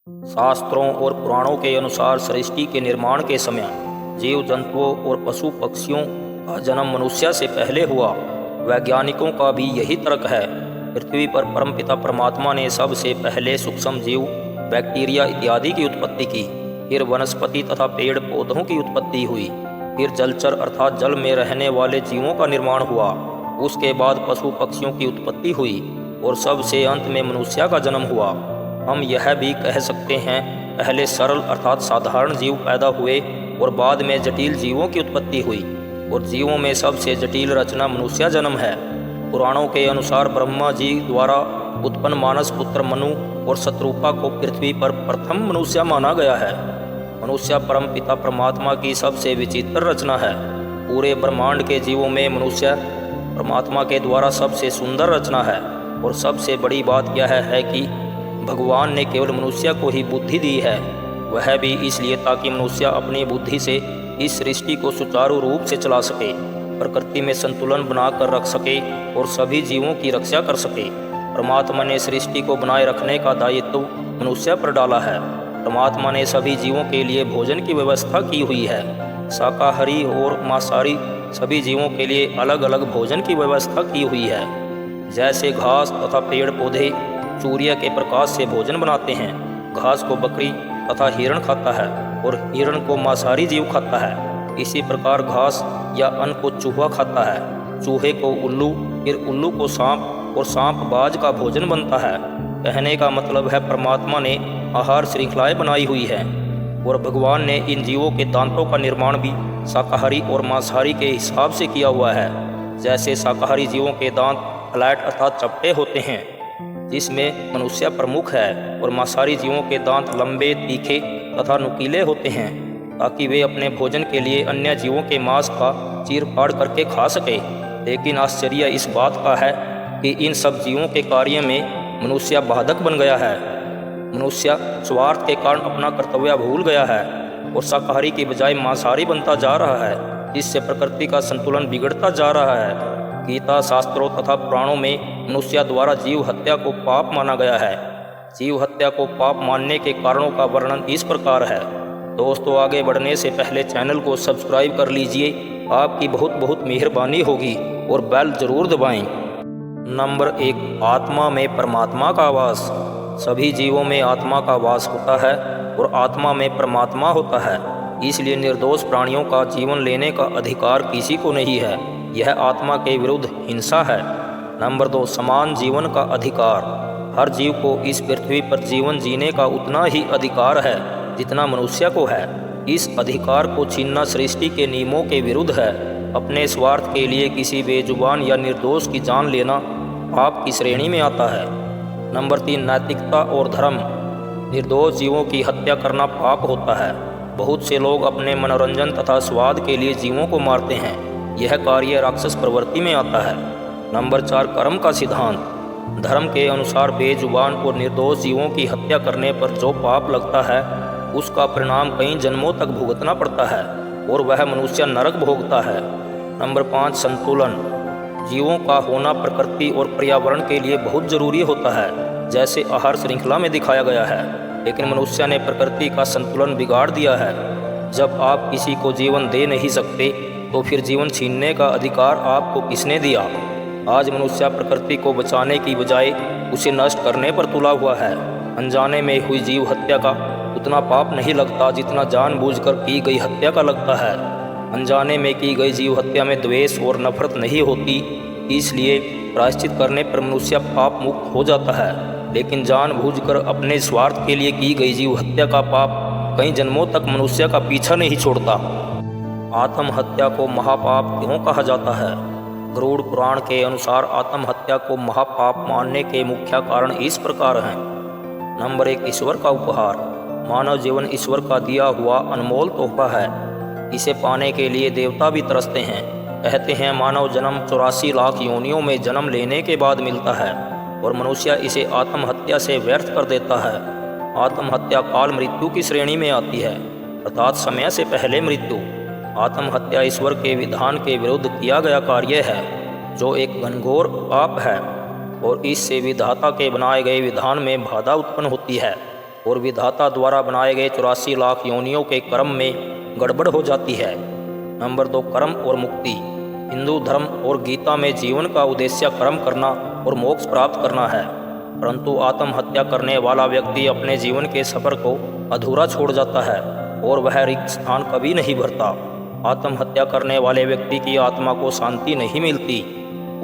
शास्त्रों और पुराणों के अनुसार सृष्टि के निर्माण के समय जीव जंतुओं और पशु पक्षियों का जन्म मनुष्य से पहले हुआ। वैज्ञानिकों का भी यही तर्क है। पृथ्वी पर परमपिता परमात्मा ने सबसे पहले सूक्ष्म जीव, बैक्टीरिया इत्यादि की उत्पत्ति की। फिर वनस्पति तथा पेड़ पौधों की उत्पत्ति हुई। फिर जलचर अर्थात जल में रहने वाले जीवों का निर्माण हुआ। उसके बाद पशु पक्षियों की उत्पत्ति हुई और सबसे अंत में मनुष्य का जन्म हुआ। हम यह भी कह सकते हैं, पहले सरल अर्थात साधारण जीव पैदा हुए और बाद में जटिल जीवों की उत्पत्ति हुई और जीवों में सबसे जटिल रचना मनुष्य जन्म है। पुराणों के अनुसार ब्रह्मा जी द्वारा उत्पन्न मानस पुत्र मनु और शत्रुपा को पृथ्वी पर प्रथम मनुष्य माना गया है। मनुष्य परम पिता परमात्मा की सबसे विचित्र रचना है। पूरे ब्रह्मांड के जीवों में मनुष्य परमात्मा के द्वारा सबसे सुंदर रचना है। और सबसे बड़ी बात यह है कि भगवान ने केवल मनुष्य को ही बुद्धि दी है, वह भी इसलिए ताकि मनुष्य अपनी बुद्धि से इस सृष्टि को सुचारू रूप से चला सके, प्रकृति में संतुलन बनाकर रख सके और सभी जीवों की रक्षा कर सके। परमात्मा ने सृष्टि को बनाए रखने का दायित्व मनुष्य पर डाला है। परमात्मा ने सभी जीवों के लिए भोजन की व्यवस्था की हुई है। शाकाहारी और मांसाहारी सभी जीवों के लिए अलग अलग भोजन की व्यवस्था की हुई है। जैसे घास तथा पेड़ पौधे सूर्य के प्रकाश से भोजन बनाते हैं। घास को बकरी तथा हिरण खाता है और हिरण को मांसाहारी जीव खाता है। इसी प्रकार घास या अन्न को चूहा खाता है, चूहे को उल्लू, फिर उल्लू को सांप और सांप बाज का भोजन बनता है। कहने का मतलब है परमात्मा ने आहार श्रृंखलाएं बनाई हुई है और भगवान ने इन जीवों के दांतों का निर्माण भी शाकाहारी और मांसाहारी के हिसाब से किया हुआ है। जैसे शाकाहारी जीवों के दांत फ्लैट अर्थात चपटे होते हैं, जिसमें मनुष्य प्रमुख है, और मांसाहारी जीवों के दांत लंबे, तीखे तथा नुकीले होते हैं, ताकि वे अपने भोजन के लिए अन्य जीवों के मांस का चीर फाड़ करके खा सके। लेकिन आश्चर्य इस बात का है कि इन सब जीवों के कार्य में मनुष्य बाधक बन गया है। मनुष्य स्वार्थ के कारण अपना कर्तव्य भूल गया है और शाकाहारी की बजाय मांसाहारी बनता जा रहा है, जिससे प्रकृति का संतुलन बिगड़ता जा रहा है। गीता, शास्त्रों तथा पुराणों में मनुष्य द्वारा जीव हत्या को पाप माना गया है। जीव हत्या को पाप मानने के कारणों का वर्णन इस प्रकार है। दोस्तों, आगे बढ़ने से पहले चैनल को सब्सक्राइब कर लीजिए, आपकी बहुत बहुत मेहरबानी होगी, और बेल जरूर दबाएं। नंबर 1, आत्मा में परमात्मा का वास। सभी जीवों में आत्मा का वास होता है और आत्मा में परमात्मा होता है, इसलिए निर्दोष प्राणियों का जीवन लेने का अधिकार किसी को नहीं है। यह आत्मा के विरुद्ध हिंसा है। नंबर 2, समान जीवन का अधिकार। हर जीव को इस पृथ्वी पर जीवन जीने का उतना ही अधिकार है जितना मनुष्य को है। इस अधिकार को छीनना सृष्टि के नियमों के विरुद्ध है। अपने स्वार्थ के लिए किसी बेजुबान या निर्दोष की जान लेना पाप की श्रेणी में आता है। नंबर 3, नैतिकता और धर्म। निर्दोष जीवों की हत्या करना पाप होता है। बहुत से लोग अपने मनोरंजन तथा स्वाद के लिए जीवों को मारते हैं। यह कार्य राक्षस प्रवृत्ति में आता है। नंबर 4, कर्म का सिद्धांत। धर्म के अनुसार बेजुबान और निर्दोष जीवों की हत्या करने पर जो पाप लगता है, उसका परिणाम कई जन्मों तक भुगतना पड़ता है और वह मनुष्य नरक भोगता है। नंबर 5, संतुलन। जीवों का होना प्रकृति और पर्यावरण के लिए बहुत जरूरी होता है, जैसे आहार श्रृंखला में दिखाया गया है। लेकिन मनुष्य ने प्रकृति का संतुलन बिगाड़ दिया है। जब आप किसी को जीवन दे नहीं सकते, तो फिर जीवन छीनने का अधिकार आपको किसने दिया? आज मनुष्य प्रकृति को बचाने की बजाय उसे नष्ट करने पर तुला हुआ है। अनजाने में हुई जीव हत्या का उतना पाप नहीं लगता जितना जानबूझकर की गई हत्या का लगता है। अनजाने में की गई जीव हत्या में द्वेष और नफरत नहीं होती, इसलिए प्रायश्चित करने पर मनुष्य पाप मुक्त हो जाता है। लेकिन जानबूझकर अपने स्वार्थ के लिए की गई जीव हत्या का पाप कई जन्मों तक मनुष्य का पीछा नहीं छोड़ता। आत्महत्या को महापाप क्यों कहा जाता है? गरुड़ पुराण के अनुसार आत्महत्या को महापाप मानने के मुख्य कारण इस प्रकार हैं। नंबर 1, ईश्वर का उपहार। मानव जीवन ईश्वर का दिया हुआ अनमोल तोहफा है। इसे पाने के लिए देवता भी तरसते हैं। कहते हैं मानव जन्म 84 लाख योनियों में जन्म लेने के बाद मिलता है और मनुष्य इसे आत्महत्या से व्यर्थ कर देता है। आत्महत्या काल मृत्यु की श्रेणी में आती है, अर्थात समय से पहले मृत्यु। आत्महत्या ईश्वर के विधान के विरुद्ध किया गया कार्य है, जो एक घनघोर पाप है और इससे विधाता के बनाए गए विधान में बाधा उत्पन्न होती है। और विधाता द्वारा बनाए गए 84 लाख योनियों के कर्म में गड़बड़ हो जाती है। नंबर 2, कर्म और मुक्ति। हिंदू धर्म और गीता में जीवन का उद्देश्य कर्म करना और मोक्ष प्राप्त करना है, परंतु आत्महत्या करने वाला व्यक्ति अपने जीवन के सफर को अधूरा छोड़ जाता है और वह रिक्त स्थान कभी नहीं भरता। आत्महत्या करने वाले व्यक्ति की आत्मा को शांति नहीं मिलती,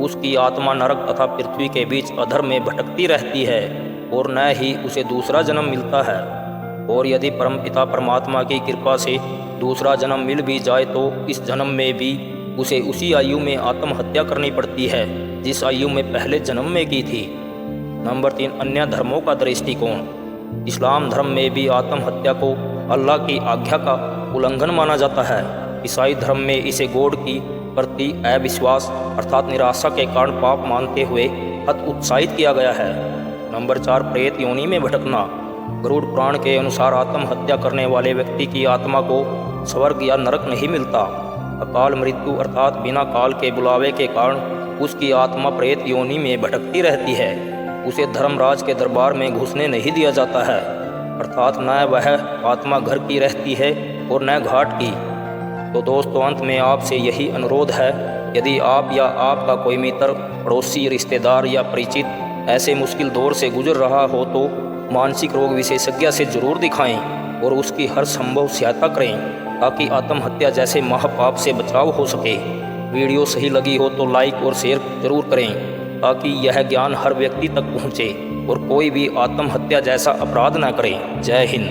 उसकी आत्मा नरक तथा पृथ्वी के बीच अधर्म में भटकती रहती है और न ही उसे दूसरा जन्म मिलता है। और यदि परमपिता परमात्मा की कृपा से दूसरा जन्म मिल भी जाए तो इस जन्म में भी उसे उसी आयु में आत्महत्या करनी पड़ती है जिस आयु में पहले जन्म में की थी। नंबर 3, अन्य धर्मों का दृष्टिकोण। इस्लाम धर्म में भी आत्महत्या को अल्लाह की आज्ञा का उल्लंघन माना जाता है। ईसाई धर्म में इसे गॉड की प्रति अविश्वास अर्थात निराशा के कारण पाप मानते हुए हतोत्साहित किया गया है। नंबर 4, प्रेत योनि में भटकना। गरुड़ पुराण के अनुसार आत्महत्या करने वाले व्यक्ति की आत्मा को स्वर्ग या नरक नहीं मिलता। अकाल मृत्यु अर्थात बिना काल के बुलावे के कारण उसकी आत्मा प्रेत योनि में भटकती रहती है। उसे धर्मराज के दरबार में घुसने नहीं दिया जाता है, अर्थात न वह आत्मा घर की रहती है और न घाट की। तो दोस्तों, अंत में आपसे यही अनुरोध है, यदि आप या आपका कोई मित्र, पड़ोसी, रिश्तेदार या परिचित ऐसे मुश्किल दौर से गुजर रहा हो तो मानसिक रोग विशेषज्ञ से जरूर दिखाएं और उसकी हर संभव सहायता करें ताकि आत्महत्या जैसे महापाप से बचाव हो सके। वीडियो सही लगी हो तो लाइक और शेयर जरूर करें ताकि यह ज्ञान हर व्यक्ति तक पहुँचे और कोई भी आत्महत्या जैसा अपराध न करे। जय हिंद।